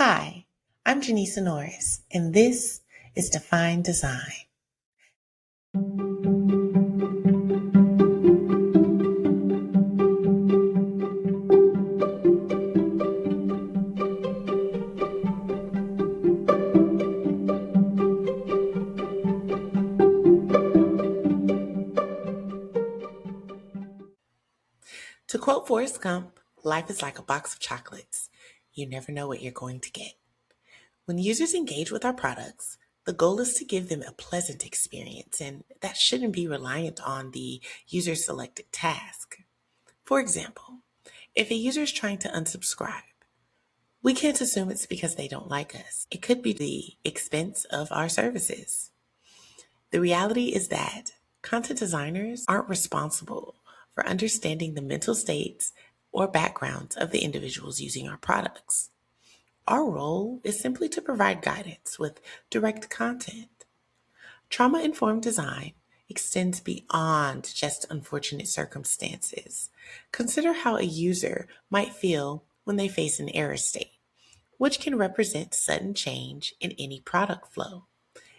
Hi, I'm Janiessa Norice, and this is Define Design. To quote Forrest Gump, life is like a box of chocolates. You never know what you're going to get. When users engage with our products, the goal is to give them a pleasant experience, and that shouldn't be reliant on the user selected task. For example, if a user is trying to unsubscribe, we can't assume it's because they don't like us. It could be the expense of our services. The reality is that content designers aren't responsible for understanding the mental states or backgrounds of the individuals using our products. Our role is simply to provide guidance with direct content. Trauma-informed design extends beyond just unfortunate circumstances. Consider how a user might feel when they face an error state, which can represent sudden change in any product flow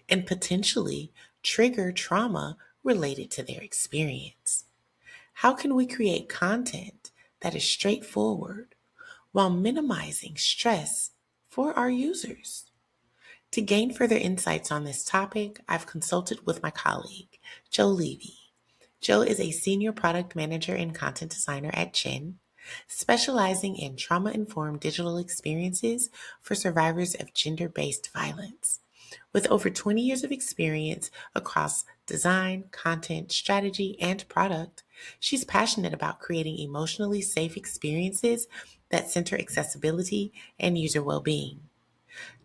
and potentially trigger trauma related to their experience. How can we create content that is straightforward while minimizing stress for our users? To gain further insights on this topic, I've consulted with my colleague, Joe Levy. Joe is a senior product manager and content designer at Chin, specializing in trauma-informed digital experiences for survivors of gender-based violence. With over 20 years of experience across design, content, strategy, and product, she's passionate about creating emotionally safe experiences that center accessibility and user well-being.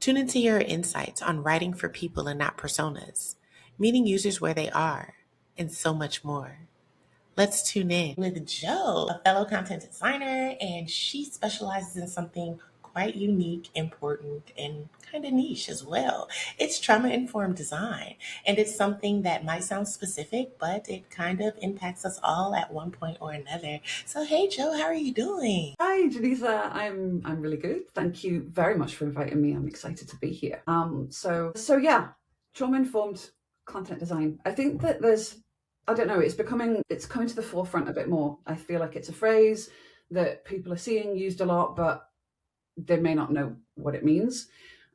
Tune into your insights on writing for people and not personas, meeting users where they are, and so much more. Let's tune in with Jo, a fellow content designer, and she specializes in something quite unique, important, and kind of niche as well. It's trauma-informed design, and it's something that might sound specific, but it kind of impacts us all at one point or another. So, hey, Jo, how are you doing? Hi, Janiessa. I'm really good. Thank you very much for inviting me. I'm excited to be here. So yeah, trauma-informed content design. I think that I don't know, it's coming to the forefront a bit more. I feel like it's a phrase that people are seeing used a lot, but they may not know what it means.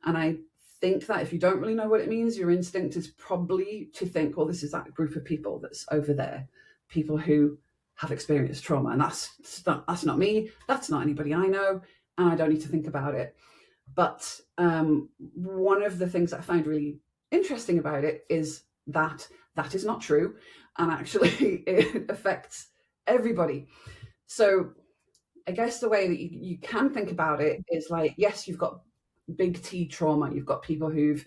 And I think that if you don't really know what it means, your instinct is probably to think, well, this is that group of people that's over there, people who have experienced trauma. And that's not me. That's not anybody I know. And I don't need to think about it. But one of the things that I find really interesting about it is that that is not true. And actually it affects everybody. So I guess the way that you can think about it is like, yes, you've got big T trauma. You've got people who've,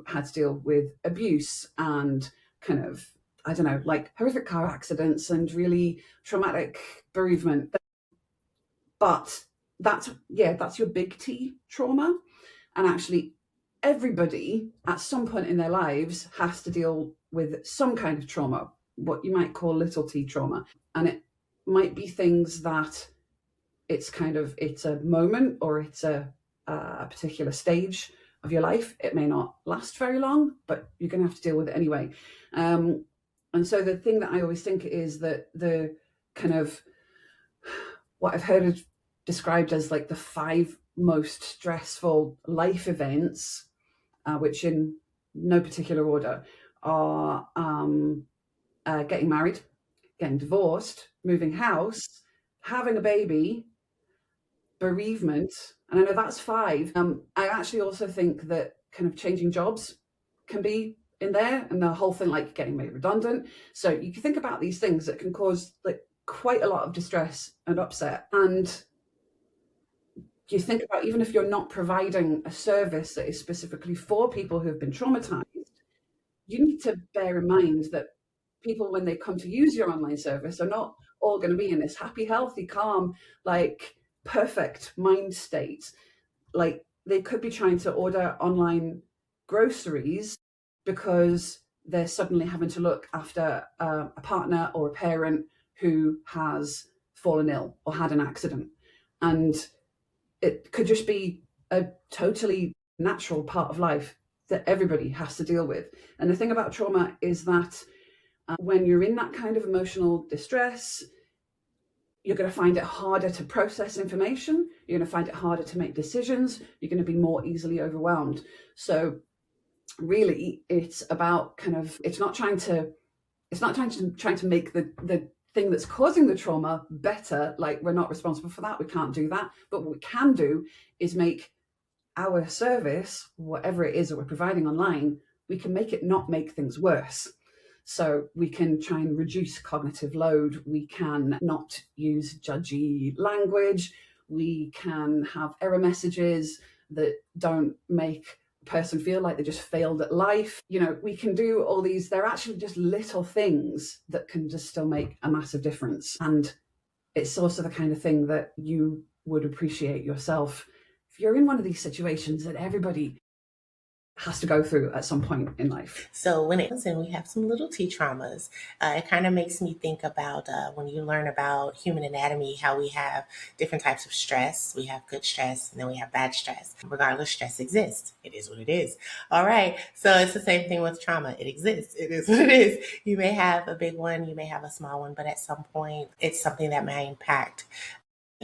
had to deal with abuse and kind of, I don't know, like horrific car accidents and really traumatic bereavement. But that's your big T trauma. And actually everybody at some point in their lives has to deal with some kind of trauma, what you might call little T trauma. And it might be things that it's a moment or it's a particular stage of your life. It may not last very long, but you're going to have to deal with it anyway. And so the thing that I always think is that the kind of what I've heard described as like the 5 most stressful life events, which in no particular order are getting married, getting divorced, moving house, having a baby, bereavement, and I know that's 5. I actually also think that kind of changing jobs can be in there, and the whole thing like getting made redundant. So you can think about these things that can cause like quite a lot of distress and upset. And you think about, even if you're not providing a service that is specifically for people who have been traumatized, you need to bear in mind that people, when they come to use your online service, are not all going to be in this happy, healthy, calm, like perfect mind state. Like they could be trying to order online groceries because they're suddenly having to look after a partner or a parent who has fallen ill or had an accident. And it could just be a totally natural part of life that everybody has to deal with. And the thing about trauma is that when you're in that kind of emotional distress, you're going to find it harder to process information. You're going to find it harder to make decisions. You're going to be more easily overwhelmed. So really, it's about it's not trying to make the thing that's causing the trauma better. Like, we're not responsible for that. We can't do that. But what we can do is make our service, whatever it is that we're providing online, we can make it not make things worse. So we can try and reduce cognitive load. We can not use judgy language. We can have error messages that don't make a person feel like they just failed at life. We can do all these. They're actually just little things that can just still make a massive difference. And it's also the kind of thing that you would appreciate yourself if you're in one of these situations that everybody has to go through at some point in life. So when it comes in, we have some little T traumas. It kind of makes me think about when you learn about human anatomy, how we have different types of stress. We have good stress and then we have bad stress. Regardless, stress exists. It is what it is. All right. So it's the same thing with trauma. It exists. It is what it is. You may have a big one, you may have a small one, but at some point it's something that may impact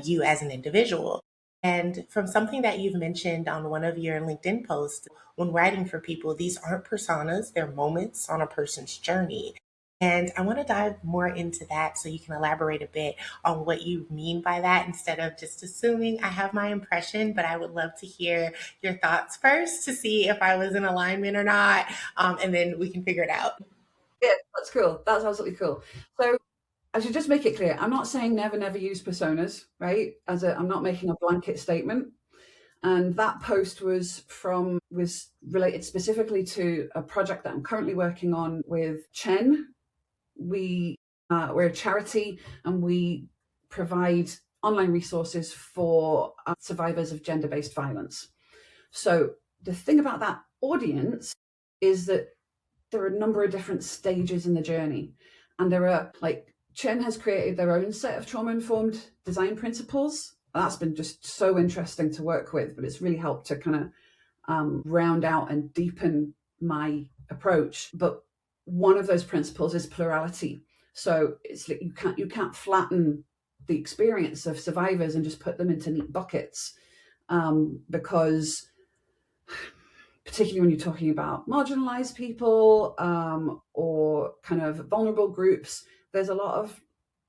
you as an individual. And from something that you've mentioned on one of your LinkedIn posts, when writing for people, these aren't personas, they're moments on a person's journey. And I want to dive more into that so you can elaborate a bit on what you mean by that instead of just assuming I have my impression, but I would love to hear your thoughts first to see if I was in alignment or not. And then we can figure it out. Yeah, that's cool. That's absolutely cool. So I should just make it clear, I'm not saying never use personas, right? I'm not making a blanket statement. And that post was related specifically to a project that I'm currently working on with Chen. We're a charity and we provide online resources for survivors of gender-based violence. So the thing about that audience is that there are a number of different stages in the journey. And there are, like, Chen has created their own set of trauma-informed design principles. That's been just so interesting to work with, but it's really helped to kind of round out and deepen my approach. But one of those principles is plurality. So it's like you can't flatten the experience of survivors and just put them into neat buckets, because particularly when you're talking about marginalized people or kind of vulnerable groups, there's a lot of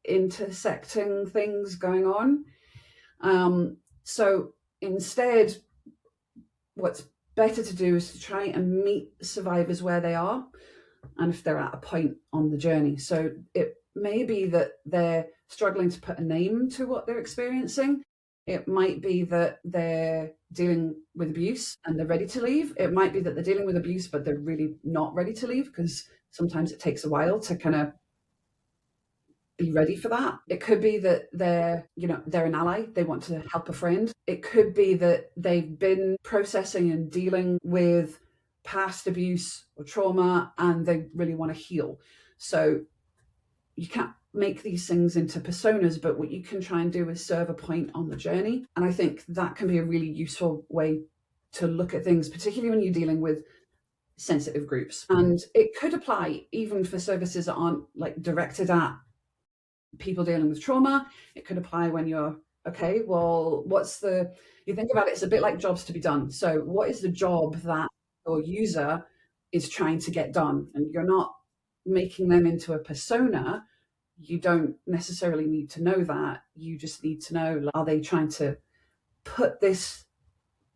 intersecting things going on. So instead, what's better to do is to try and meet survivors where they are and if they're at a point on the journey. So it may be that they're struggling to put a name to what they're experiencing. It might be that they're dealing with abuse and they're ready to leave. It might be that they're dealing with abuse, but they're really not ready to leave, because sometimes it takes a while to kind of be ready for that. It could be that they're an ally. They want to help a friend. It could be that they've been processing and dealing with past abuse or trauma and they really want to heal. So you can't make these things into personas, but what you can try and do is serve a point on the journey. And I think that can be a really useful way to look at things, particularly when you're dealing with sensitive groups. And it could apply even for services that aren't like directed at people dealing with trauma. It could apply when you're, okay, well, you think about it, it's a bit like jobs to be done. So what is the job that your user is trying to get done? And you're not making them into a persona. You don't necessarily need to know that. You just need to know, are they trying to put this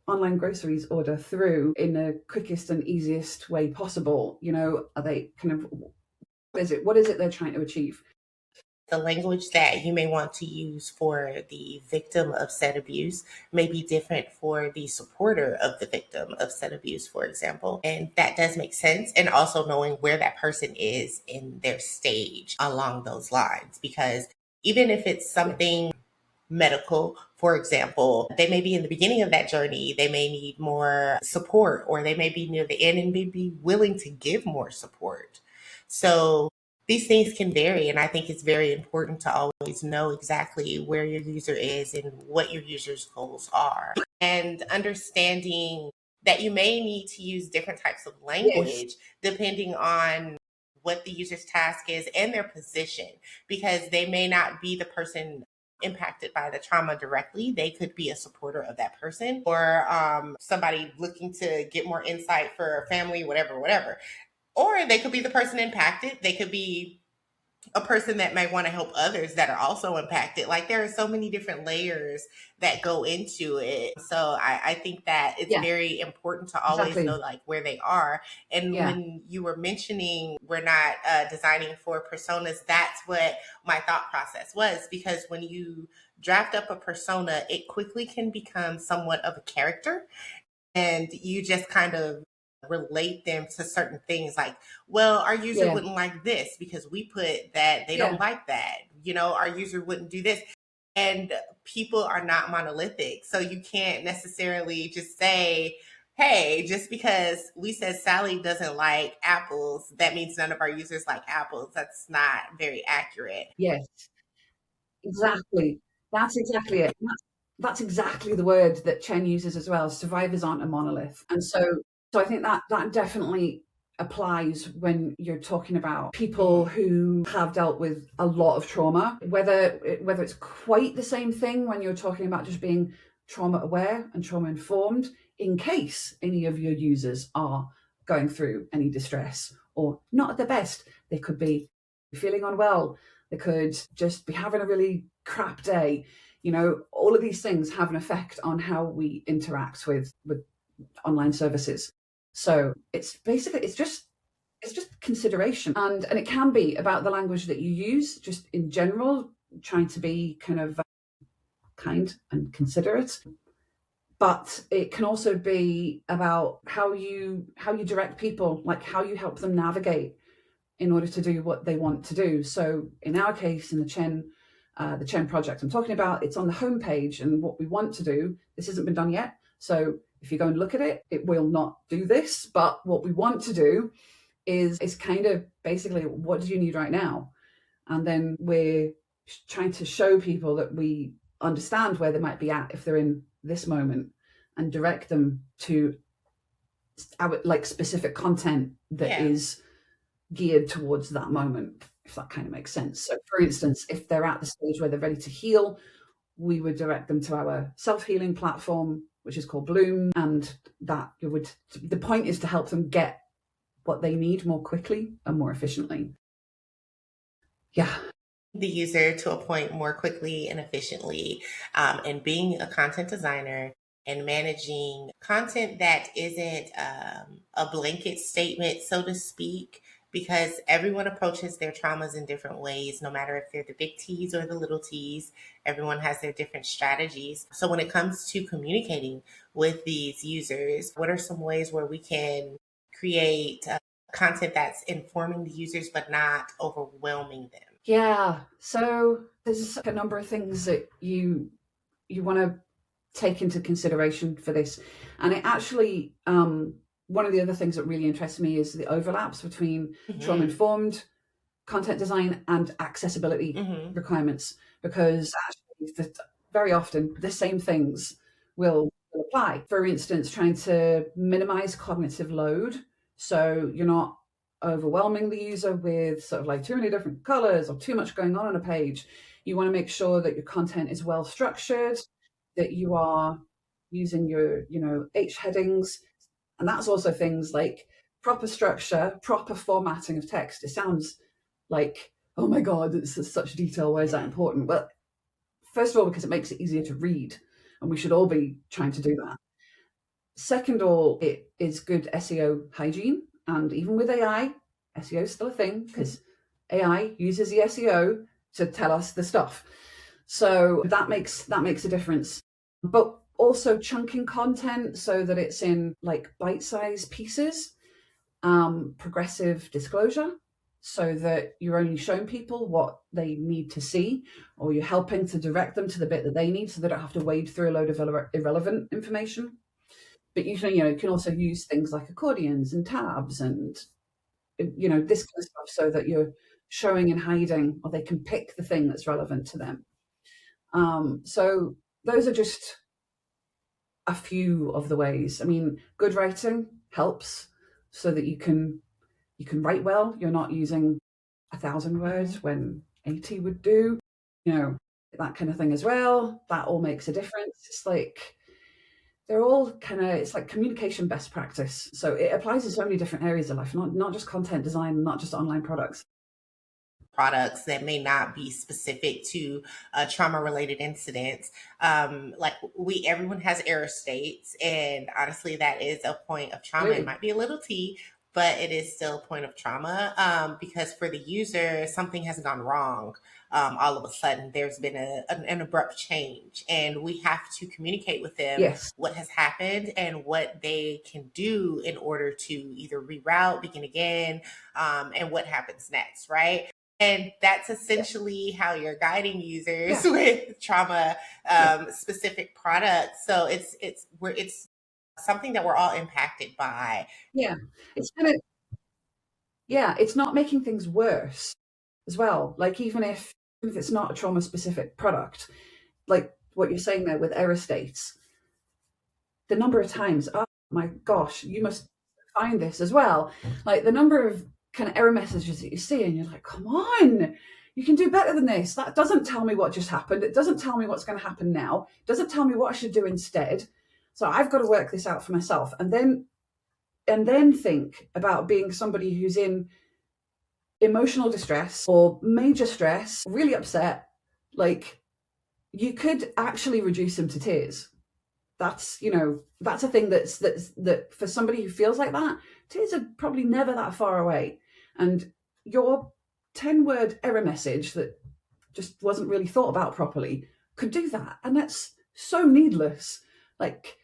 online groceries order through in the quickest and easiest way possible? Are they kind of, what is it they're trying to achieve? The language that you may want to use for the victim of said abuse may be different for the supporter of the victim of said abuse, for example. And that does make sense. And also knowing where that person is in their stage along those lines, because even if it's something medical, for example, they may be in the beginning of that journey, they may need more support, or they may be near the end and may be willing to give more support. So These things can vary, and I think it's very important to always know exactly where your user is and what your user's goals are. And understanding that you may need to use different types of Yes. language depending on what the user's task is and their position, because they may not be the person impacted by the trauma directly. They could be a supporter of that person, or somebody looking to get more insight for a family, whatever, whatever. Or they could be the person impacted. They could be a person that may want to help others that are also impacted. Like there are so many different layers that go into it. So I think that it's Yeah, very important to always know exactly. like where they are. And Yeah. when you were mentioning we're not designing for personas, that's what my thought process was. Because when you draft up a persona, it quickly can become somewhat of a character, and you just kind of relate them to certain things like, well, our user Yeah. wouldn't like this because we put that they don't Yeah. like that, our user wouldn't do this. And people are not monolithic, so you can't necessarily just say, hey, just because we said Sally doesn't like apples, that means none of our users like apples. That's not very accurate. Yes. Exactly. That's exactly it. That's exactly the word that Chen uses as well. Survivors aren't a monolith. And so I think that definitely applies when you're talking about people Mhm. who have dealt with a lot of trauma, whether it's quite the same thing when you're talking about just being trauma aware and trauma informed in case any of your users are going through any distress or not at their best. They could be feeling unwell. They could just be having a really crap day. All of these things have an effect on how we interact with online services. So it's just consideration, and it can be about the language that you use, just in general, trying to be kind of kind and considerate. But it can also be about how you direct people, like how you help them navigate in order to do what they want to do. So in our case, in the Chen project I'm talking about, it's on the homepage, and what we want to do, this hasn't been done yet. So if you go and look at it, it will not do this. But what we want to do is kind of basically, what do you need right now? And then we're trying to show people that we understand where they might be at if they're in this moment, and direct them to our like specific content that Yeah. is geared towards that moment, if that kind of makes sense. So, for instance, if they're at the stage where they're ready to heal, we would direct them to our self-healing platform, which is called Bloom, and the point is to help them get what they need more quickly and more efficiently. Yeah. The user to a point more quickly and efficiently. And being a content designer and managing content that isn't a blanket statement, so to speak, because everyone approaches their traumas in different ways, no matter if they're the big T's or the little T's. Everyone has their different strategies. So when it comes to communicating with these users, what are some ways where we can create content that's informing the users but not overwhelming them? Yeah. So there's a number of things that you want to take into consideration for this. And it actually, one of the other things that really interests me is the overlaps between trauma Mhm. informed content design and accessibility Mhm. requirements, because actually very often the same things will apply. For instance, trying to minimize cognitive load, so you're not overwhelming the user with sort of like too many different colors or too much going on a page. You want to make sure that your content is well structured, that you are using your H headings, and that's also things like proper structure, proper formatting of text. It sounds like, oh my God, it's such detail. Why is that Mhm. important? Well, first of all, because it makes it easier to read, and we should all be trying to do that. Second of all, it is good SEO hygiene. And even with AI, SEO is still a thing because AI uses the SEO to tell us the stuff. So that makes a difference. But also chunking content so that it's in like bite-sized pieces, progressive disclosure, so that you're only showing people what they need to see, or you're helping to direct them to the bit that they need so they don't have to wade through a load of irrelevant information. But usually, you can also use things like accordions and tabs and this kind of stuff, so that you're showing and hiding, or they can pick the thing that's relevant to them. So those are just a few of the ways. I mean, good writing helps so that you can write well. You're not using 1,000 words when 80 would do, that kind of thing as well. That all makes a difference. It's like they're all it's like communication best practice. So it applies to so many different areas of life, not just content design, not just online products. Products that may not be specific to trauma related incidents. Like everyone has error states, and honestly, that is a point of trauma. Really? It might be a little T, but it is still a point of trauma because for the user, something has gone wrong. All of a sudden, there's been an abrupt change, and we have to communicate with them Yes. what has happened and what they can do in order to either reroute, begin again, and what happens next, right? And that's essentially how you're guiding users with trauma specific products. So it's something that we're all impacted by. Yeah. It's it's not making things worse as well. Like even if it's not a trauma specific product, like what you're saying there with error states, the number of times, oh my gosh, you must find this as well. Like the number of kind of error messages that you see, and you're like, come on, you can do better than this. That doesn't tell me what just happened. It doesn't tell me what's going to happen now. It doesn't tell me what I should do instead. So I've got to work this out for myself. And then think about being somebody who's in emotional distress or major stress, really upset. Like you could actually reduce them to tears. That's a thing that for somebody who feels like that, tears are probably never that far away. And your 10-word error message that just wasn't really thought about properly could do that. And that's so needless. Like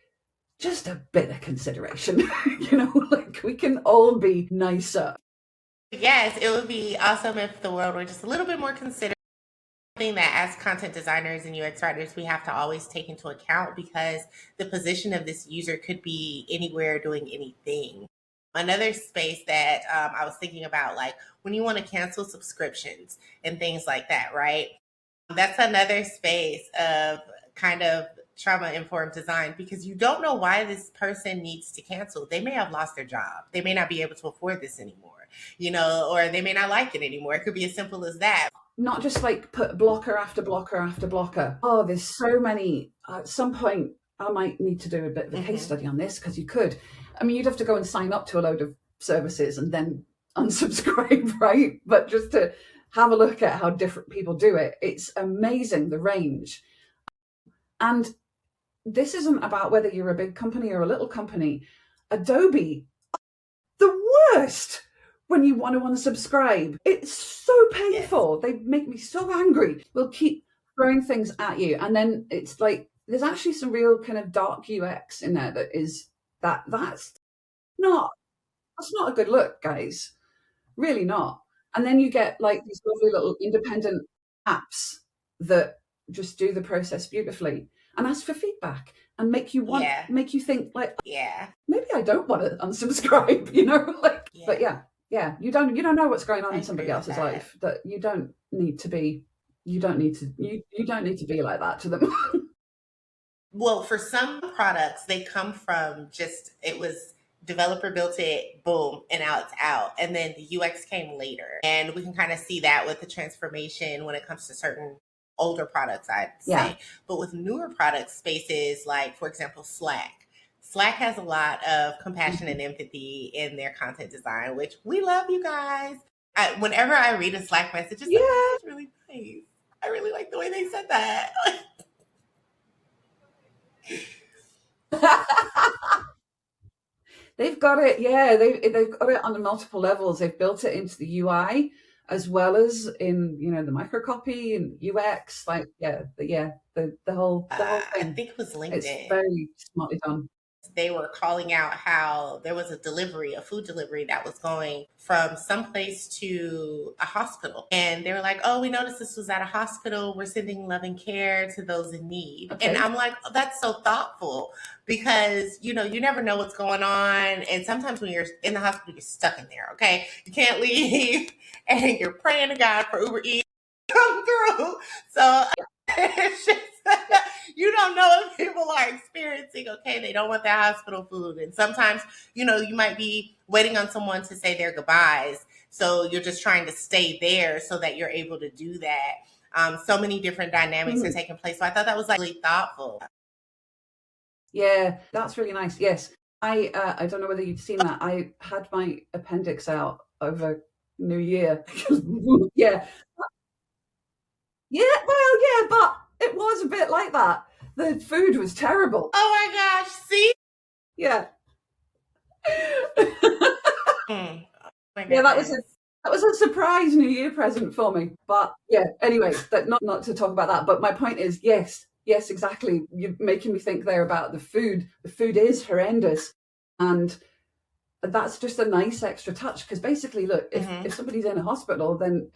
just a bit of consideration, like we can all be nicer. Yes, it would be awesome if the world were just a little bit more considerate. Thing that as content designers and UX writers we have to always take into account because the position of this user could be anywhere doing anything. Another space that I was thinking about, like when you want to cancel subscriptions and things like that, right? That's another space of kind of trauma informed design because you don't know why this person needs to cancel. They may have lost their job. They may not be able to afford this anymore, or they may not like it anymore. It could be as simple as that. Not just like put blocker after blocker after blocker. Oh, there's so many. At some point, I might need to do a bit of a case study on this because you could. I mean, you'd have to go and sign up to a load of services and then unsubscribe, right? But just to have a look at how different people do it, it's amazing the range. And this isn't about whether you're a big company or a little company. Adobe, the worst when you want to unsubscribe. It's so painful. They make me so angry. We'll keep throwing things at you. And then it's like, there's actually some real kind of dark UX in there that's not a good look, guys. Really not. And then you get like these lovely little independent apps that just do the process beautifully and ask for feedback and make you think like, maybe I don't want to unsubscribe, But you don't know what's going on in somebody else's life. That you don't need to be like that to them. Well, for some products, they come from it was developer built it, boom, and now it's out. And then the UX came later. And we can kind of see that with the transformation when it comes to certain older products, I'd say. Yeah. But with newer product spaces, like, for example, Slack. Slack has a lot of compassion and empathy in their content design, which we love, you guys. Whenever I read a Slack message, it's like, oh, that's really nice. I really like the way they said that. They've got it. Yeah, they've got it on multiple levels. They've built it into the UI as well as in the microcopy and UX. Like the whole thing. I think it was LinkedIn. It's very smartly done. they were calling out how there was a food delivery that was going from someplace to a hospital. And they were like, oh, we noticed this was at a hospital. We're sending love and care to those in need. Okay. And I'm like, oh, that's so thoughtful because, you know, you never know what's going on. And sometimes when you're in the hospital, you're stuck in there, okay? You can't leave and you're praying to God for Uber Eats to come through. So it's just, you don't know if people are experiencing, okay, they don't want that hospital food. And sometimes, you know, you might be waiting on someone to say their goodbyes. So you're just trying to stay there so that you're able to do that. So many different dynamics are taking place. So I thought that was like really thoughtful. Yeah, that's really nice. Yes. I don't know whether you've seen that. I had my appendix out over New Year. Yeah. Yeah, well, yeah, but it was a bit like that. The food was terrible. Oh my gosh, see? Yeah. Yeah, that was a surprise New Year present for me. But yeah, anyway, not to talk about that. But my point is, yes, exactly. You're making me think there about the food. The food is horrendous, and that's just a nice extra touch. Because basically, look, if somebody's in a hospital, then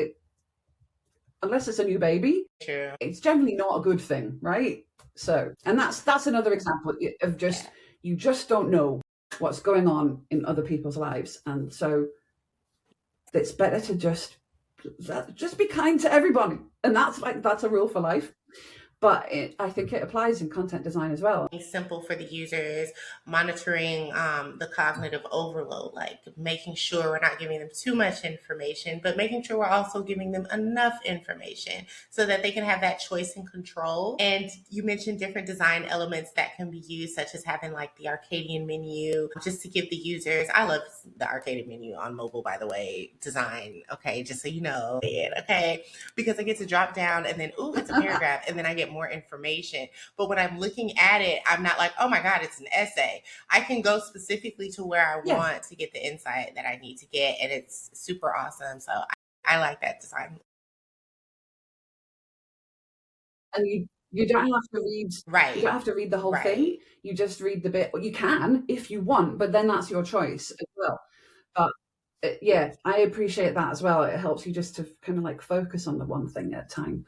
unless it's a new baby, it's generally not a good thing, right? So, and that's another example of just you just don't know what's going on in other people's lives, and so it's better to just be kind to everybody, and that's a rule for life. But I think it applies in content design as well. Simple for the users, monitoring the cognitive overload, like making sure we're not giving them too much information, but making sure we're also giving them enough information so that they can have that choice and control. And you mentioned different design elements that can be used, such as having like the Arcadian menu, just to give the users, I love the Arcadian menu on mobile, by the way, design, okay, just so you know, okay, because I get to drop down and then, ooh, it's a paragraph, and then I get more information. But when I'm looking at it, I'm not like, oh my God, it's an essay. I can go specifically to where I want to get the insight that I need to get, and it's super awesome. So I like that design. And you don't have to read, right? You don't have to read the whole thing. You just read the bit. You can if you want, but then that's your choice as well. But yeah, I appreciate that as well. It helps you just to kind of like focus on the one thing at a time.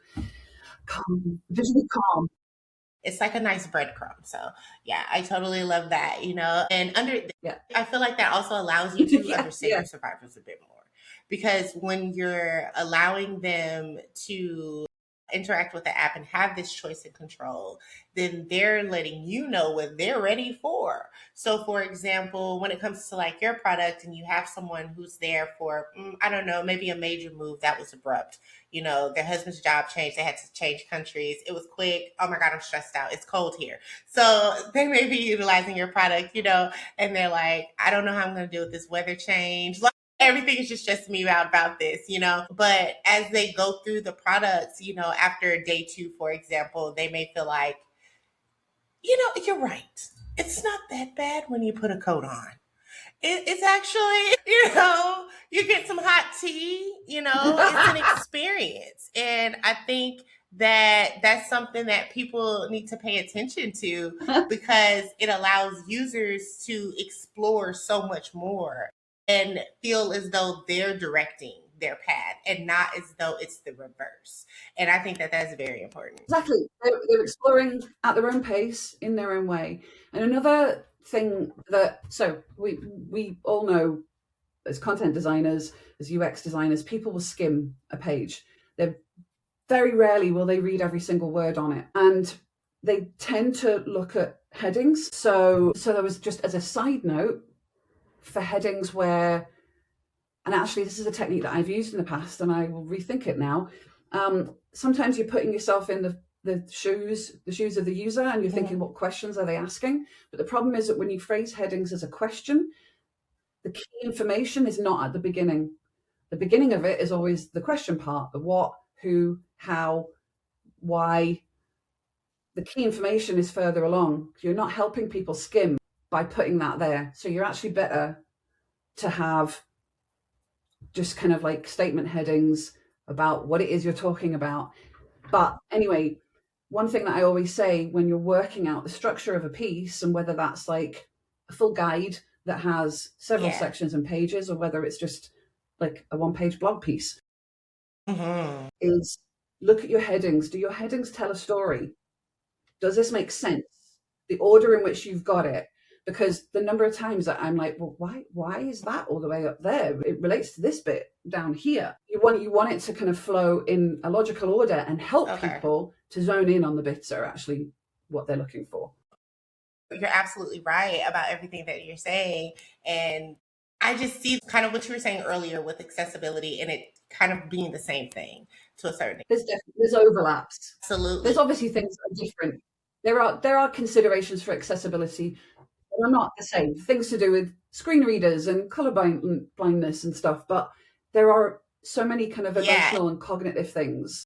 Calm, visually calm. It's like a nice breadcrumb. So yeah, I totally love that, you know. And I feel like that also allows you to understand your survivors a bit more. Because when you're allowing them to interact with the app and have this choice and control, then they're letting you know what they're ready for. So, for example, when it comes to like your product and you have someone who's there for, I don't know, maybe a major move that was abrupt, you know, their husband's job changed, they had to change countries, it was quick, oh my God, I'm stressed out, it's cold here. So they may be utilizing your product, you know, and they're like, I don't know how I'm going to deal with this weather change. Everything is just stressing me out about this, you know. But as they go through the products, you know, after day 2, for example, they may feel like, you know, you're right. It's not that bad when you put a coat on. It's actually, you know, you get some hot tea, you know, it's an experience. And I think that that's something that people need to pay attention to because it allows users to explore so much more and feel as though they're directing their path and not as though it's the reverse. And I think that that's very important. Exactly. They're exploring at their own pace in their own way. And another thing that, so we all know as content designers, as UX designers, people will skim a page. They're very rarely will they read every single word on it. And they tend to look at headings. So there was, just as a side note, for headings where, and actually this is a technique that I've used in the past and I will rethink it now. Sometimes you're putting yourself in the shoes of the user and you're thinking, what questions are they asking? But the problem is that when you phrase headings as a question, the key information is not at the beginning. The beginning of it is always the question part, the what, who, how, why. The key information is further along. You're not helping people skim by putting that there. So you're actually better to have just kind of like statement headings about what it is you're talking about. But anyway, one thing that I always say when you're working out the structure of a piece, and whether that's like a full guide that has several Yeah. sections and pages, or whether it's just like a one-page blog piece, Mm-hmm. is look at your headings. Do your headings tell a story? Does this make sense? The order in which you've got it. Because the number of times that I'm like, well, why is that all the way up there? It relates to this bit down here. You want it to kind of flow in a logical order and help Okay. people to zone in on the bits that are actually what they're looking for. You're absolutely right about everything that you're saying. And I just see kind of what you were saying earlier with accessibility and it kind of being the same thing to a certain extent. There's overlaps. Absolutely. There's obviously things that are different. There are considerations for accessibility that are not the same. Things to do with screen readers and color blindness and stuff, but there are so many kind of emotional and cognitive things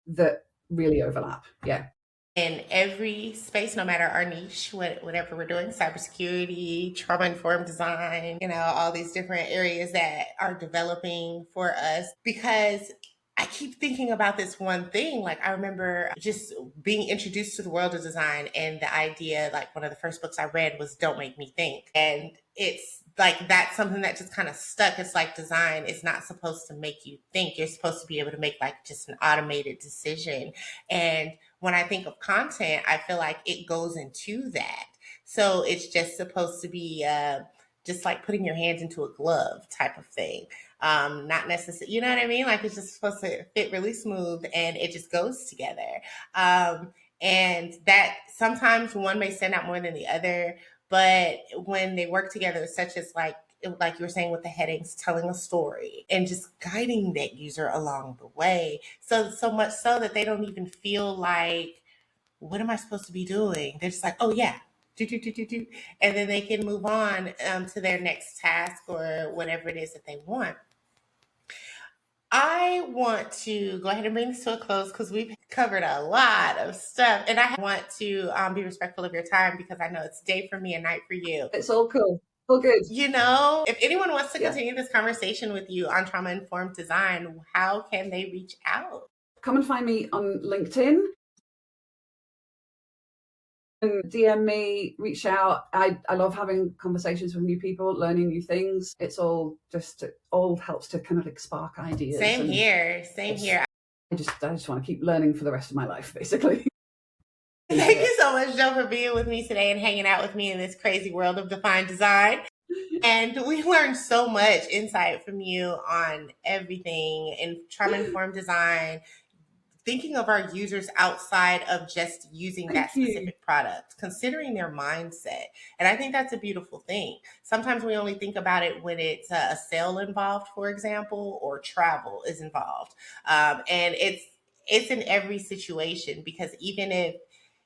that really overlap. Yeah. In every space, no matter our niche, whatever we're doing, cybersecurity, trauma-informed design, all these different areas that are developing for us. Because I keep thinking about this one thing. Like, I remember just being introduced to the world of design and the idea, like, one of the first books I read was Don't Make Me Think. And it's like, that's something that just kind of stuck. It's like design is not supposed to make you think. You're supposed to be able to make like just an automated decision. And when I think of content, I feel like it goes into that. So it's just supposed to be just like putting your hands into a glove type of thing. Not necessarily, you know what I mean? Like, it's just supposed to fit really smooth and it just goes together. And that sometimes one may stand out more than the other, but when they work together, such as like you were saying with the headings, telling a story and just guiding that user along the way. So much so that they don't even feel like, what am I supposed to be doing? They're just like, oh yeah, do, do, do, do, do. And then they can move on to their next task or whatever it is that they want. I want to go ahead and bring this to a close because we've covered a lot of stuff. And I want to be respectful of your time because I know it's day for me and night for you. It's all cool. All good. If anyone wants to continue this conversation with you on trauma-informed design, how can they reach out? Come and find me on LinkedIn. And DM me, reach out. I love having conversations with new people, learning new things. It all helps to kind of like spark ideas. Same here. I just want to keep learning for the rest of my life, basically. Thank you so much, Joe, for being with me today and hanging out with me in this crazy world of defined design. And we learned so much insight from you on everything in trauma-informed design, thinking of our users outside of just using that specific product, considering their mindset. And I think that's a beautiful thing. Sometimes we only think about it when it's a sale involved, for example, or travel is involved. And it's in every situation, because even if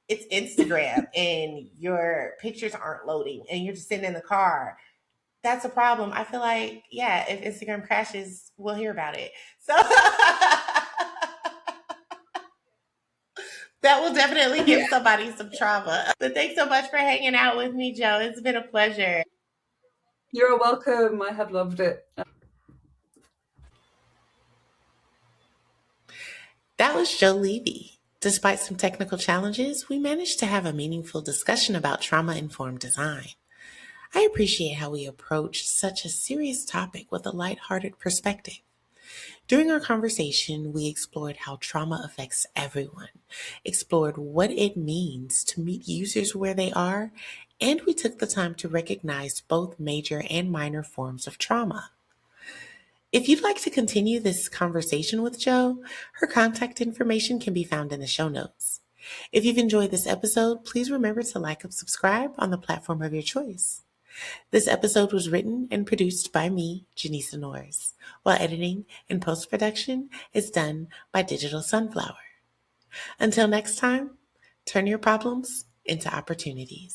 it's Instagram and your pictures aren't loading and you're just sitting in the car, that's a problem. I feel like, yeah, if Instagram crashes, we'll hear about it. So that will definitely give somebody some trauma. But thanks so much for hanging out with me, Joe. It's been a pleasure. You're welcome. I have loved it. That was Joe Levy. Despite some technical challenges, we managed to have a meaningful discussion about trauma-informed design. I appreciate how we approach such a serious topic with a lighthearted perspective. During our conversation, we explored how trauma affects everyone, explored what it means to meet users where they are, and we took the time to recognize both major and minor forms of trauma. If you'd like to continue this conversation with Jo, her contact information can be found in the show notes. If you've enjoyed this episode, please remember to like and subscribe on the platform of your choice. This episode was written and produced by me, Janiessa Norice, while editing and post-production is done by Digital Sunflower. Until next time, turn your problems into opportunities.